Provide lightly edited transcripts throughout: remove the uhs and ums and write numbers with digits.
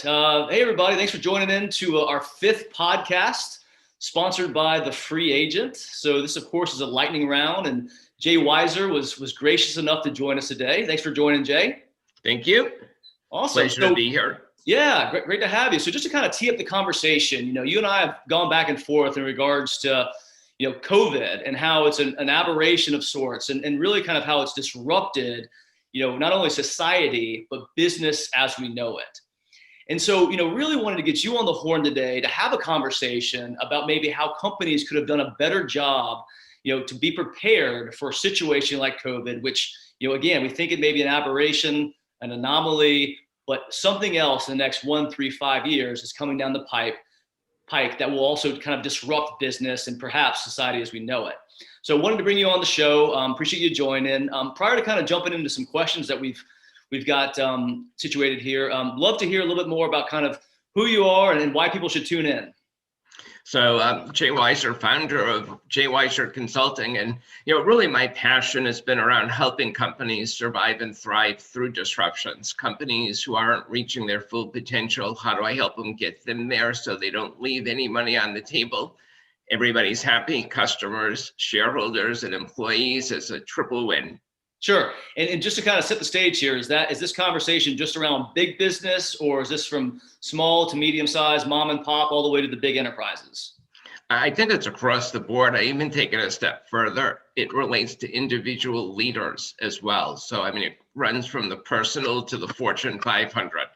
right. Hey, everybody. Thanks for joining in to our fifth podcast, sponsored by The Free Agent. So this, of course, is a lightning round, and Jay Weiser was gracious enough to join us today. Thanks for joining, Jay. Thank you. Awesome. Pleasure to be here. Yeah, great to have you. So just to kind of tee up the conversation, you and I have gone back and forth in regards to, COVID and how it's an aberration of sorts, and really kind of how it's disrupted, not only society, but business as we know it. And so, really wanted to get you on the horn today to have a conversation about maybe how companies could have done a better job, to be prepared for a situation like COVID, which, again, we think it may be an aberration, an anomaly, but something else in the next 1, 3, 5 years is coming down the pike that will also kind of disrupt business and perhaps society as we know it. So I wanted to bring you on the show. Appreciate you joining. Prior to kind of jumping into some questions that we've got situated here, love to hear a little bit more about kind of who you are and why people should tune in. So Jay Weiser, founder of Jay Weiser Consulting. And, really my passion has been around helping companies survive and thrive through disruptions. Companies who aren't reaching their full potential, how do I help them get them there so they don't leave any money on the table? Everybody's happy, customers, shareholders, and employees. It's a triple win. Sure. And just to kind of set the stage here, is this conversation just around big business, or is this from small to medium size, mom and pop, all the way to the big enterprises? I think it's across the board. I even take it a step further. It relates to individual leaders as well. So, it runs from the personal to the Fortune 500. I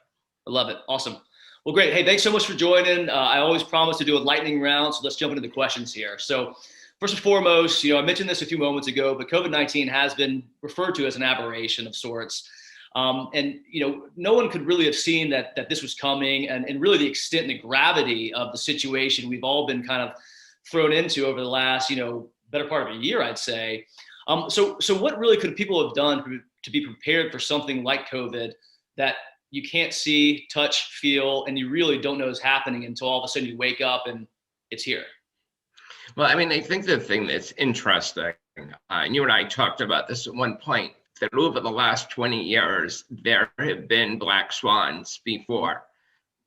love it. Awesome. Well, great. Hey, thanks so much for joining. I always promise to do a lightning round, so let's jump into the questions here. So first and foremost, I mentioned this a few moments ago, but COVID-19 has been referred to as an aberration of sorts. And no one could really have seen that this was coming, and really the extent and the gravity of the situation we've all been kind of thrown into over the last, better part of a year, I'd say. So what really could people have done to be prepared for something like COVID that you can't see, touch, feel, and you really don't know is happening until all of a sudden you wake up and it's here? Well, I think the thing that's interesting, and you and I talked about this at one point, that over the last 20 years, there have been black swans before.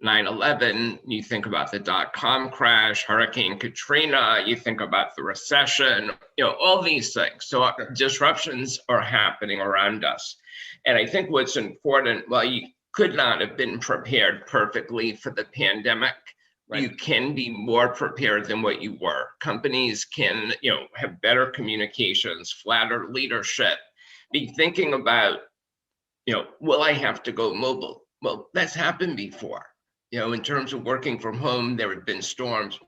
9/11, you think about the dot-com crash, Hurricane Katrina, you think about the recession, all these things. So disruptions are happening around us. And I think what's important, well, you could not have been prepared perfectly for the pandemic. Right. You can be more prepared than what you were. Companies can, have better communications, flatter leadership, be thinking about, will I have to go mobile? Well, that's happened before. In terms of working from home, there have been storms.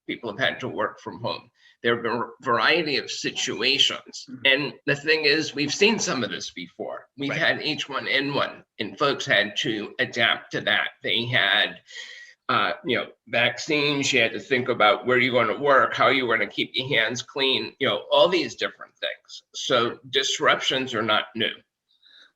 People have had to work from home. There have been a variety of situations. Mm-hmm. And the thing is, we've seen some of this before. We've had H1N1, and folks had to adapt to that. They had vaccines, you had to think about where you're going to work, how you're going to keep your hands clean, all these different things. So disruptions are not new.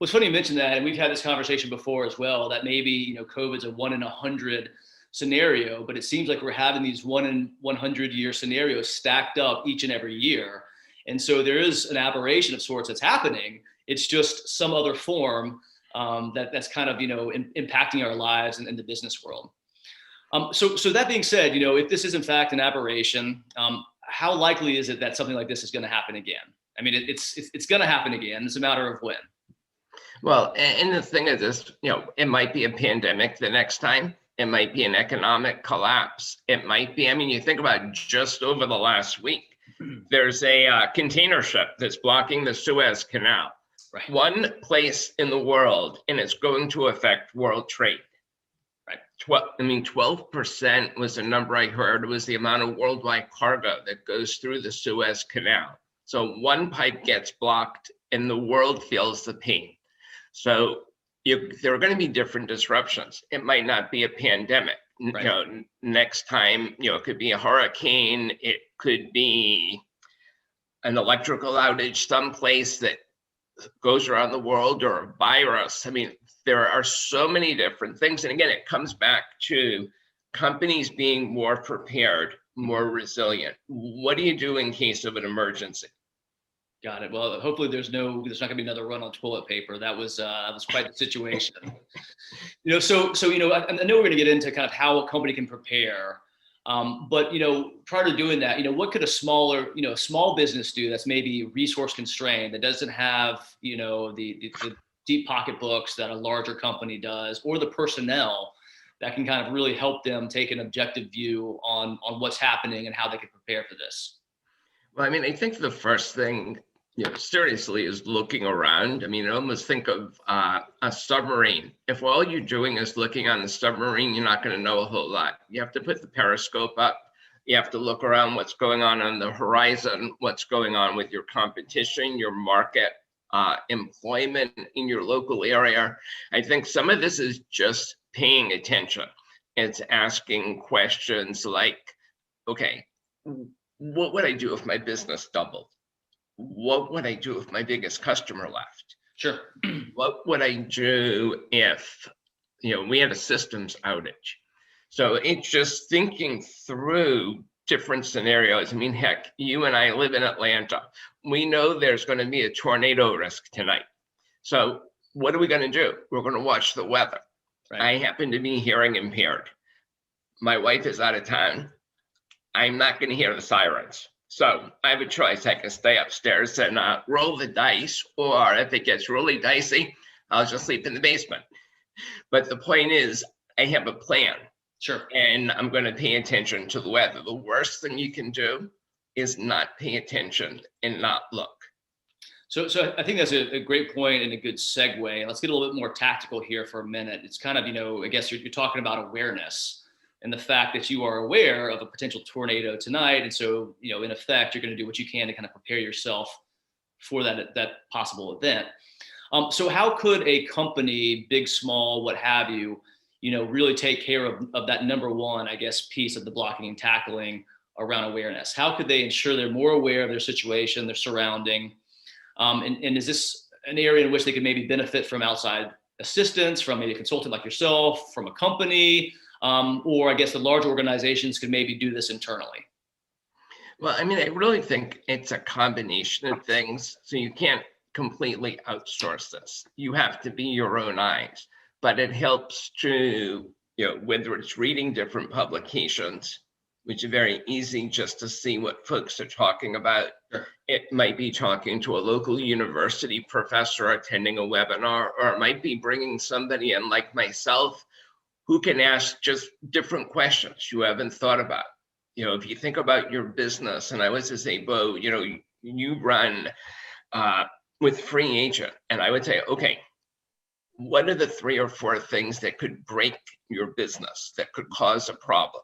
Well, it's funny you mentioned that, and we've had this conversation before as well, that maybe, COVID's a 1 in 100 scenario, but it seems like we're having these 1 in 100 year scenarios stacked up each and every year. And so there is an aberration of sorts that's happening. It's just some other form that's kind of, impacting our lives and in the business world. So that being said, if this is in fact an aberration, how likely is it that something like this is going to happen again? It's going to happen again. It's a matter of when. Well, and the thing is this, it might be a pandemic the next time. It might be an economic collapse. It might be, you think about just over the last week, there's a container ship that's blocking the Suez Canal. Right. One place in the world, and it's going to affect world trade. Right. 12% was a number I heard. It was the amount of worldwide cargo that goes through the Suez Canal. So one pipe gets blocked and the world feels the pain. So there are going to be different disruptions. It might not be a pandemic. Right. Next time, it could be a hurricane. It could be an electrical outage someplace that goes around the world, or a virus. There are so many different things. And again, it comes back to companies being more prepared, more resilient. What do you do in case of an emergency? Got it. Well, hopefully there's not going to be another run on toilet paper. That was quite the situation. I know we're going to get into kind of how a company can prepare. But prior to doing that, what could a small business do that's maybe resource constrained, that doesn't have, the deep pocketbooks that a larger company does, or the personnel that can kind of really help them take an objective view on what's happening and how they can prepare for this? Well, I mean, I think the first thing, seriously, is looking around. I mean, almost think of a submarine. If all you're doing is looking on the submarine, you're not going to know a whole lot. You have to put the periscope up. You have to look around what's going on the horizon, what's going on with your competition, your market, employment in your local area. I think some of this is just paying attention. It's asking questions like, okay, what would I do if my business doubled? What would I do if my biggest customer left? Sure. What would I do if, we had a systems outage? So it's just thinking through different scenarios. I mean, heck, you and I live in Atlanta. We know there's going to be a tornado risk tonight. So what are we going to do? We're going to watch the weather. Right. I happen to be hearing impaired. My wife is out of town. I'm not going to hear the sirens. So I have a choice. I can stay upstairs and roll the dice, or if it gets really dicey, I'll just sleep in the basement. But the point is, I have a plan. Sure. And I'm going to pay attention to the weather. The worst thing you can do is not pay attention and not look. So I think that's a great point and a good segue. Let's get a little bit more tactical here for a minute. It's kind of, I guess you're talking about awareness and the fact that you are aware of a potential tornado tonight. And so, in effect, you're going to do what you can to kind of prepare yourself for that possible event. So how could a company, big, small, what have you, really take care of that number one, I guess, piece of the blocking and tackling around awareness? How could they ensure they're more aware of their situation, their surrounding? And is this an area in which they could maybe benefit from outside assistance, from maybe a consultant like yourself, from a company? Or I guess the large organizations could maybe do this internally? Well, I mean, I really think it's a combination of things. So you can't completely outsource this. You have to be your own eyes. But it helps to, whether it's reading different publications, which are very easy just to see what folks are talking about. Sure. It might be talking to a local university professor attending a webinar, or it might be bringing somebody in like myself who can ask just different questions you haven't thought about. If you think about your business, and I was to say, Bo, you run with free agent, and I would say, okay, what are the 3 or 4 things that could break your business, that could cause a problem?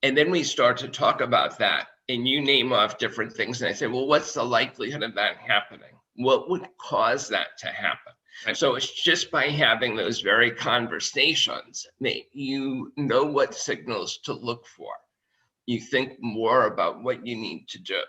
And then we start to talk about that, and you name off different things. And I say, well, what's the likelihood of that happening? What would cause that to happen? Right. So it's just by having those very conversations that you know what signals to look for. You think more about what you need to do.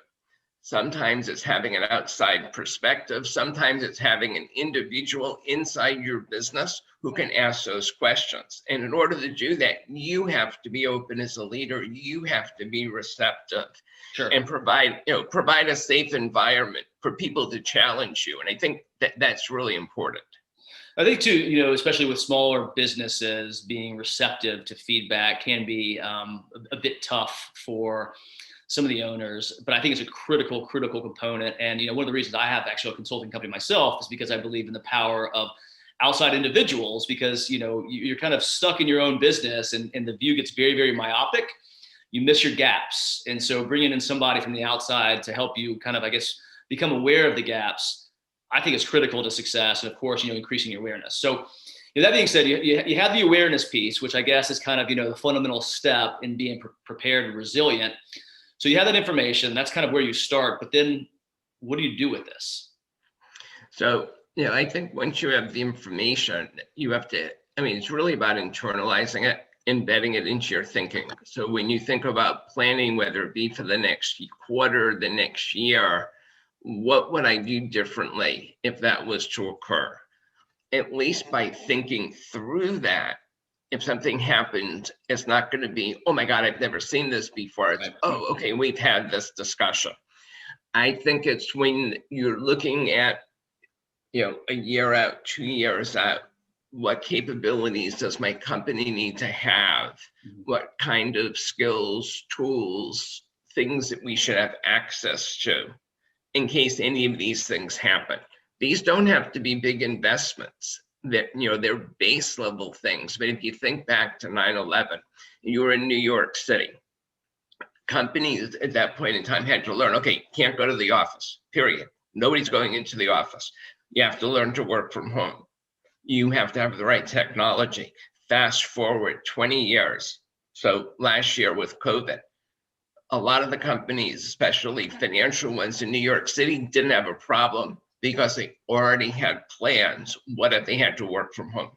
Sometimes it's having an outside perspective. Sometimes it's having an individual inside your business who can ask those questions. And in order to do that, you have to be open as a leader. You have to be receptive. Sure. And provide a safe environment for people to challenge you. And I think that's really important. I think too, especially with smaller businesses, being receptive to feedback can be a bit tough for some of the owners, but I think it's a critical component. And, one of the reasons I have actually a consulting company myself is because I believe in the power of outside individuals, because, you're kind of stuck in your own business and the view gets very, very myopic. You miss your gaps. And so bringing in somebody from the outside to help you kind of, I guess, become aware of the gaps, I think is critical to success. And of course, increasing your awareness. So that being said, you have the awareness piece, which I guess is kind of, the fundamental step in being prepared and resilient. So you have that information, that's kind of where you start, but then what do you do with this? So, I think once you have the information, you have to, it's really about internalizing it, embedding it into your thinking. So when you think about planning, whether it be for the next quarter, the next year, what would I do differently if that was to occur? At least by thinking through that, if something happens, it's not going to be, oh my God, I've never seen this before. It's, oh, okay, we've had this discussion. I think it's when you're looking at, a year out, 2 years out, what capabilities does my company need to have? What kind of skills, tools, things that we should have access to in case any of these things happen? These don't have to be big investments. They're base level things. But if you think back to 9/11, you were in New York City. Companies at that point in time had to learn, okay, can't go to the office, period. Nobody's going into the office. You have to learn to work from home. You have to have the right technology. Fast forward 20 years. So last year with COVID, a lot of the companies, especially financial ones in New York City, didn't have a problem because they already had plans. What if they had to work from home?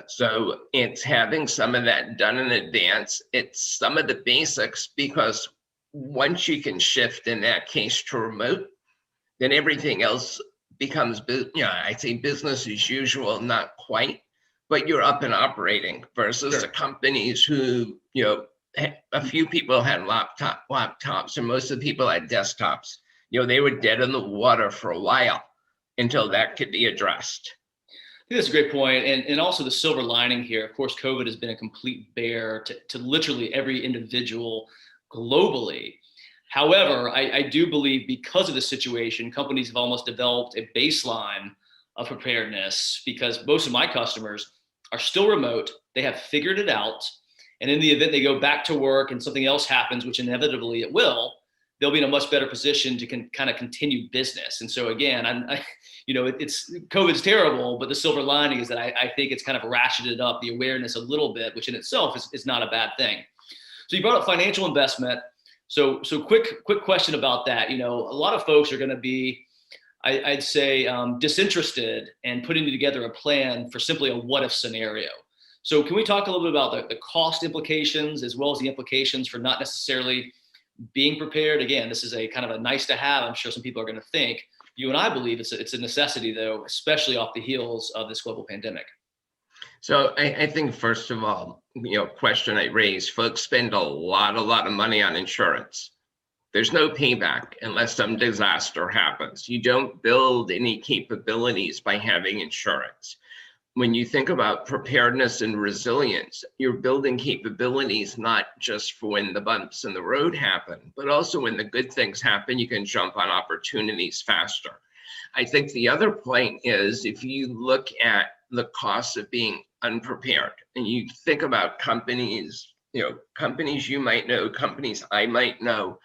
So it's having some of that done in advance. It's some of the basics, because once you can shift in that case to remote, then everything else becomes, I'd say business as usual, not quite, but you're up and operating versus the companies who, a few people had laptops, and most of the people had desktops. They were dead in the water for a while until that could be addressed. I think that's a great point. And also the silver lining here, of course, COVID has been a complete bear to literally every individual globally. However, I do believe because of the situation, companies have almost developed a baseline of preparedness, because most of my customers are still remote. They have figured it out. And in the event they go back to work and something else happens, which inevitably it will, they'll be in a much better position to kind of continue business. And so again, it's COVID's terrible, but the silver lining is that I think it's kind of ratcheted up the awareness a little bit, which in itself is not a bad thing. So you brought up financial investment. So quick question about that. A lot of folks are going to be, I'd say, disinterested in putting together a plan for simply a what if scenario. So can we talk a little bit about the cost implications as well as the implications for not necessarily being prepared? Again, this is a kind of a nice to have. I'm sure some people are going to think. You and I believe it's a necessity, though, especially off the heels of this global pandemic. So I think, first of all, question I raised, folks spend a lot of money on insurance. There's no payback unless some disaster happens. You don't build any capabilities by having insurance. When you think about preparedness and resilience, you're building capabilities not just for when the bumps in the road happen, but also when the good things happen, you can jump on opportunities faster. I think the other point is, if you look at the cost of being unprepared, and you think about companies, companies you might know, companies I might know,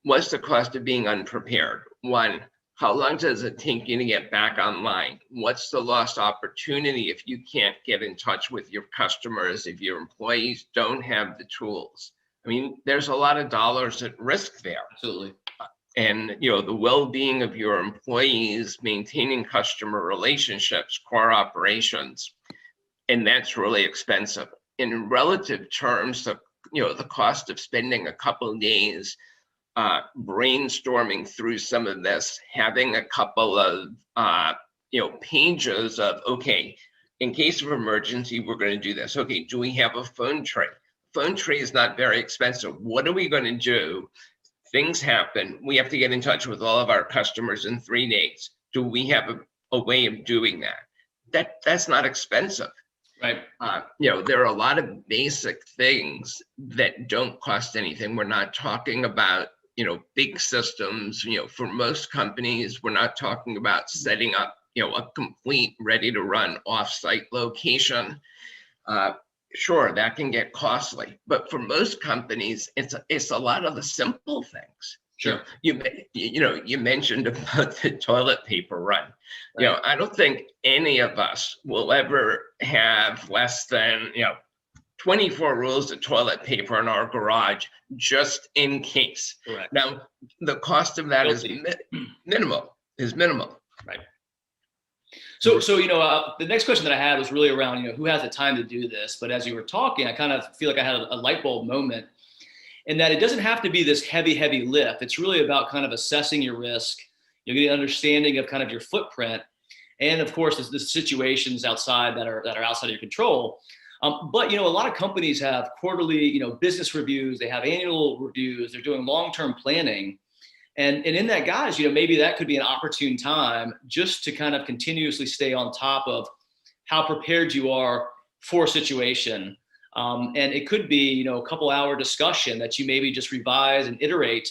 what's the cost of being unprepared? One, how long does it take you to get back online? What's the lost opportunity if you can't get in touch with your customers, if your employees don't have the tools? I mean, there's a lot of dollars at risk there. Absolutely. And the well-being of your employees, maintaining customer relationships, core operations, and that's really expensive. In relative terms, the cost of spending a couple of days brainstorming through some of this, having a couple of pages of, okay, in case of emergency, we're going to do this. Okay, do we have a phone tree? Phone tree is not very expensive. What are we going to do? Things happen. We have to get in touch with all of our customers in 3 days. Do we have a way of doing that? That's not expensive. Right. There are a lot of basic things that don't cost anything. We're not talking about big systems. For most companies, we're not talking about setting up a complete ready to run offsite location. Sure, that can get costly, but for most companies, it's a lot of the simple things. Sure. You mentioned about the toilet paper run. Right. I don't think any of us will ever have less than 24 rolls of toilet paper in our garage just in case. Correct. Now, the cost of that is minimal. Right. So the next question that I had was really around, who has the time to do this? But as you were talking, I kind of feel like I had a light bulb moment, in that it doesn't have to be this heavy lift. It's really about kind of assessing your risk, getting an understanding of kind of your footprint, and of course, the situations outside that are outside of your control. But a lot of companies have quarterly, business reviews. They have annual reviews. They're doing long-term planning. And in that, guys, maybe that could be an opportune time just to kind of continuously stay on top of how prepared you are for a situation. And it could be, a couple hour discussion that you maybe just revise and iterate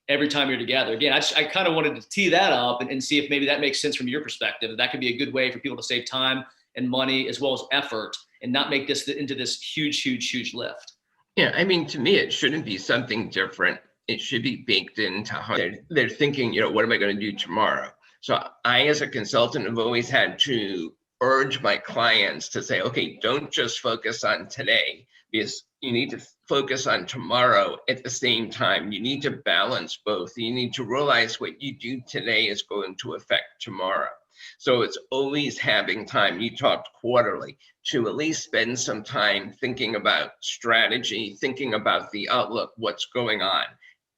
every time you're together. Again, I kind of wanted to tee that up and see if maybe that makes sense from your perspective. That could be a good way for people to save time and money as well as effort and not make this into this huge lift. Yeah, I mean, to me, it shouldn't be something different. It should be baked into how they're thinking, what am I going to do tomorrow? So I, as a consultant, have always had to urge my clients to say, okay, don't just focus on today, because you need to focus on tomorrow at the same time. You need to balance both. You need to realize what you do today is going to affect tomorrow. So it's always having time. You talked quarterly to at least spend some time thinking about strategy, thinking about the outlook, what's going on.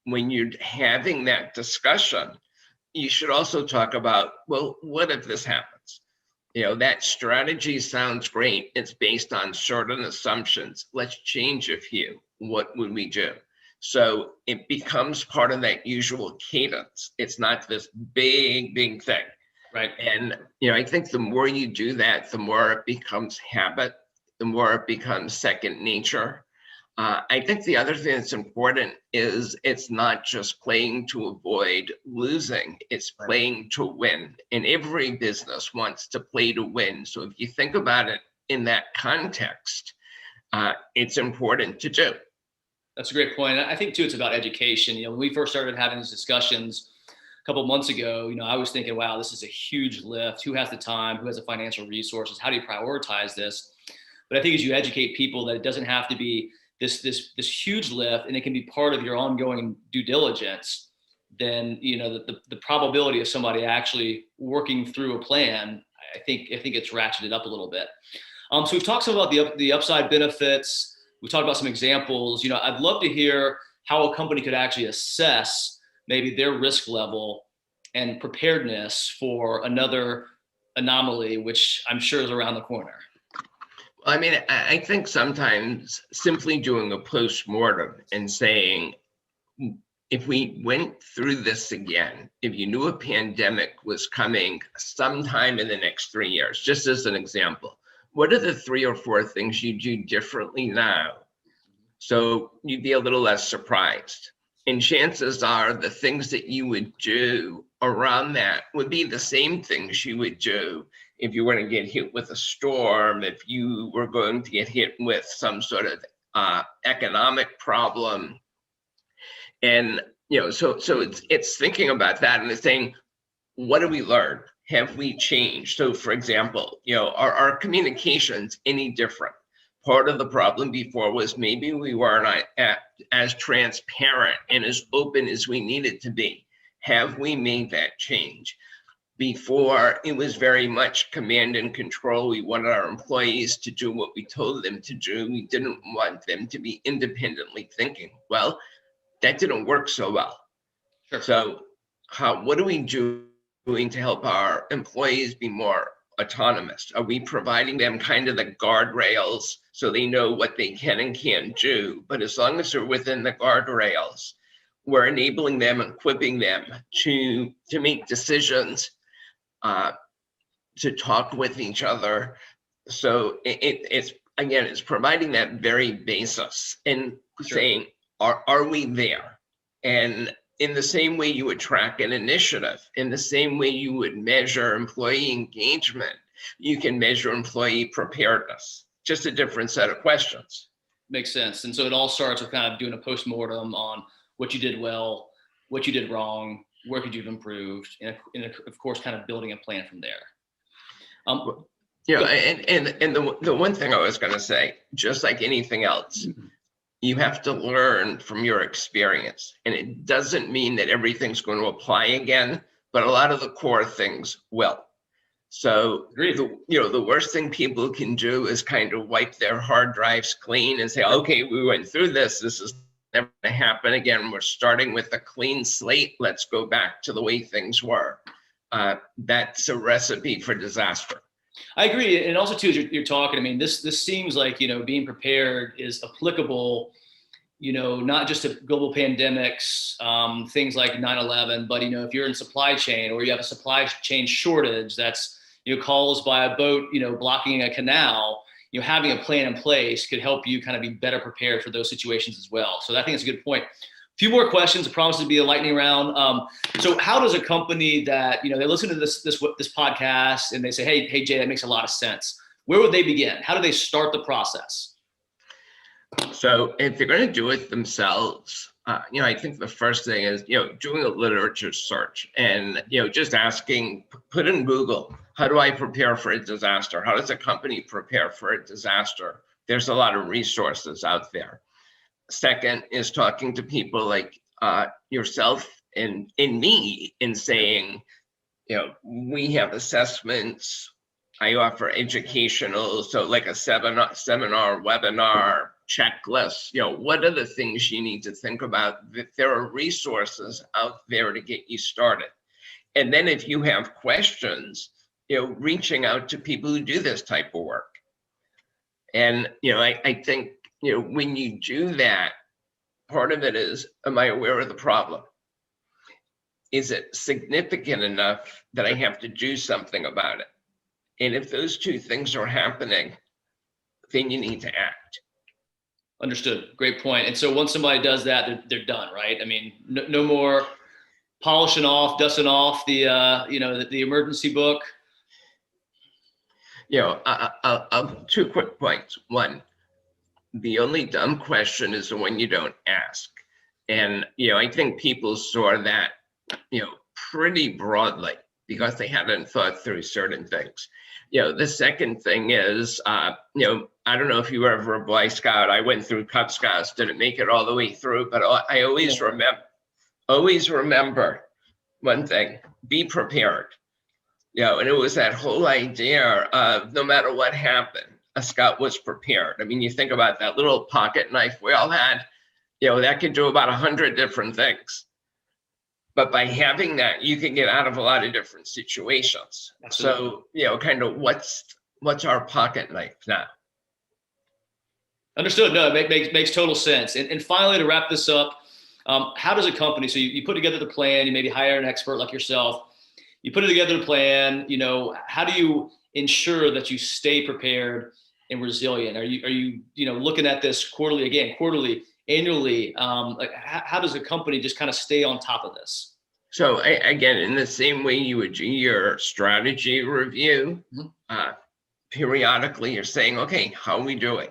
When you're having that discussion, you should also talk about, well, what if this happens? That strategy sounds great. It's based on certain assumptions. Let's change a few. What would we do? So it becomes part of that usual cadence. It's not this big thing. Right. And, I think the more you do that, the more it becomes habit, the more it becomes second nature. I think the other thing that's important is it's not just playing to avoid losing, it's playing to win. And every business wants to play to win. So if you think about it in that context, it's important to do. That's a great point. I think too, it's about education. When we first started having these discussions a couple of months ago, I was thinking, wow, this is a huge lift. Who has the time? Who has the financial resources? How do you prioritize this? But I think as you educate people that it doesn't have to be this huge lift, and it can be part of your ongoing due diligence, then the probability of somebody actually working through a plan, I think it's ratcheted up a little bit. So we've talked some about the upside benefits. We've talked about some examples. I'd love to hear how a company could actually assess maybe their risk level and preparedness for another anomaly, which I'm sure is around the corner. I mean, I think sometimes simply doing a post-mortem and saying, if we went through this again, if you knew a pandemic was coming sometime in the next 3 years, just as an example, what are the 3 or 4 things you do differently now? So you'd be a little less surprised. And chances are the things that you would do around that would be the same things you would do if you were to get hit with a storm, if you were going to get hit with some sort of economic problem. And, so it's thinking about that and it's saying, what do we learn? Have we changed? So for example, are our communications any different? Part of the problem before was maybe we weren't as transparent and as open as we needed to be. Have we made that change? Before, it was very much command and control. We wanted our employees to do what we told them to do. We didn't want them to be independently thinking. Well, that didn't work so well. Sure. So what are we doing to help our employees be more autonomous? Are we providing them kind of the guardrails so they know what they can and can't do? But as long as they're within the guardrails, we're enabling them, equipping them to make decisions, to talk with each other. So it's providing that very basis and saying, are we there? And in the same way you would track an initiative, in the same way you would measure employee engagement, you can measure employee preparedness. Just a different set of questions. Makes sense. And so it all starts with kind of doing a postmortem on what you did well, what you did wrong, where could you have improved, and of course, kind of building a plan from there. And the one thing I was going to say, just like anything else, you have to learn from your experience. And it doesn't mean that everything's going to apply again, but a lot of the core things will. So, the worst thing people can do is kind of wipe their hard drives clean and say, okay, we went through this. This is never going to happen again. We're starting with a clean slate. Let's go back to the way things were. That's a recipe for disaster. I agree. And also too, as you're talking, I mean, this seems like, being prepared is applicable, not just to global pandemics, things like 9/11, but, if you're in supply chain or you have a supply chain shortage that's, caused by a boat, blocking a canal, having a plan in place could help you kind of be better prepared for those situations as well. So I think it's a good point. A few more questions. I promise to be a lightning round. So how does a company that, they listen to this podcast and they say, hey, Jay, that makes a lot of sense. Where would they begin? How do they start the process? So if they're going to do it themselves, I think the first thing is, doing a literature search and, just asking, put in Google, how do I prepare for a disaster? How does a company prepare for a disaster? There's a lot of resources out there. Second is talking to people like yourself and me and saying, we have assessments. I offer educational, so like a seminar, webinar, checklist. What are the things you need to think about? That there are resources out there to get you started. And then if you have questions, reaching out to people who do this type of work. And, I think, when you do that, part of it is, am I aware of the problem? Is it significant enough that I have to do something about it? And if those two things are happening, then you need to act. Understood. Great point. And so once somebody does that, they're done, right? I mean, no more polishing off, dusting off the emergency book. I'll 2 quick points. One, the only dumb question is the one you don't ask. And, I think people saw that, pretty broadly because they hadn't thought through certain things. The second thing is, I don't know if you were ever a Boy Scout. I went through Cub Scouts, didn't make it all the way through, but I always remember one thing: be prepared. And it was that whole idea of no matter what happened, a scout was prepared. I mean, you think about that little pocket knife we all had, that could do about 100 different things. But by having that, you can get out of a lot of different situations. Absolutely. So, kind of what's our pocket knife now? Understood. No, it makes total sense. And finally, to wrap this up, how does a company, so you put together the plan, you maybe hire an expert like yourself, you put together the plan, how do you ensure that you stay prepared and resilient? Are you looking at this quarterly, annually? How does a company just kind of stay on top of this? So again, in the same way you would do your strategy review, periodically you're saying, okay, how are we doing?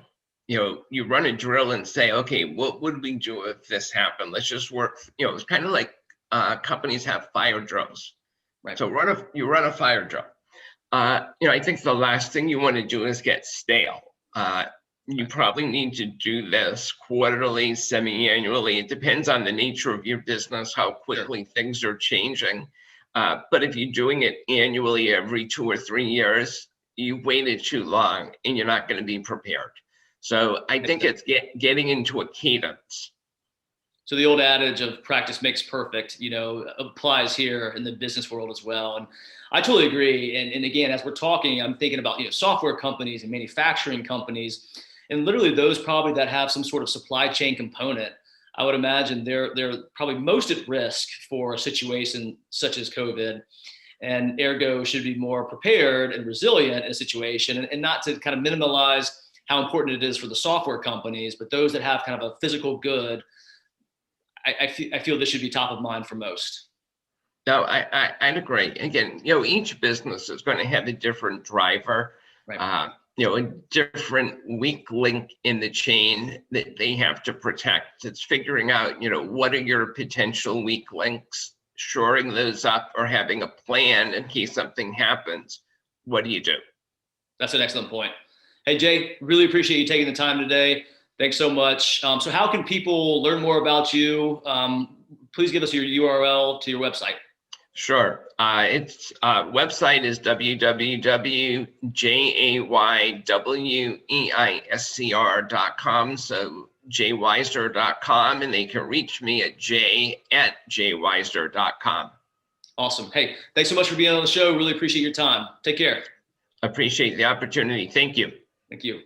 You run a drill and say, okay, what would we do if this happened? Let's just work. It's kind of like companies have fire drills. Right. So you run a fire drill. I think the last thing you want to do is get stale. You probably need to do this quarterly, semi-annually. It depends on the nature of your business, how quickly things are changing. But if you're doing it annually every 2 or 3 years, you've waited too long and you're not going to be prepared. So I think it's getting into a cadence. So the old adage of practice makes perfect, applies here in the business world as well. And I totally agree. And again, as we're talking, I'm thinking about, software companies and manufacturing companies, and literally those probably that have some sort of supply chain component. I would imagine they're probably most at risk for a situation such as COVID, and ergo should be more prepared and resilient in a situation, and not to kind of minimize how important it is for the software companies, but those that have kind of a physical good, I feel this should be top of mind for most. No, I'd agree. Again, each business is going to have a different driver, right. A different weak link in the chain that they have to protect. It's figuring out, what are your potential weak links, shoring those up, or having a plan in case something happens. What do you do? That's an excellent point. Hey, Jay, really appreciate you taking the time today. Thanks so much. So how can people learn more about you? Please give us your URL to your website. Sure. Its website is www.jayweiser.com. So jayweiser.com, and they can reach me at jay@jayweiser.com. Awesome. Hey, thanks so much for being on the show. Really appreciate your time. Take care. Appreciate the opportunity. Thank you. Thank you.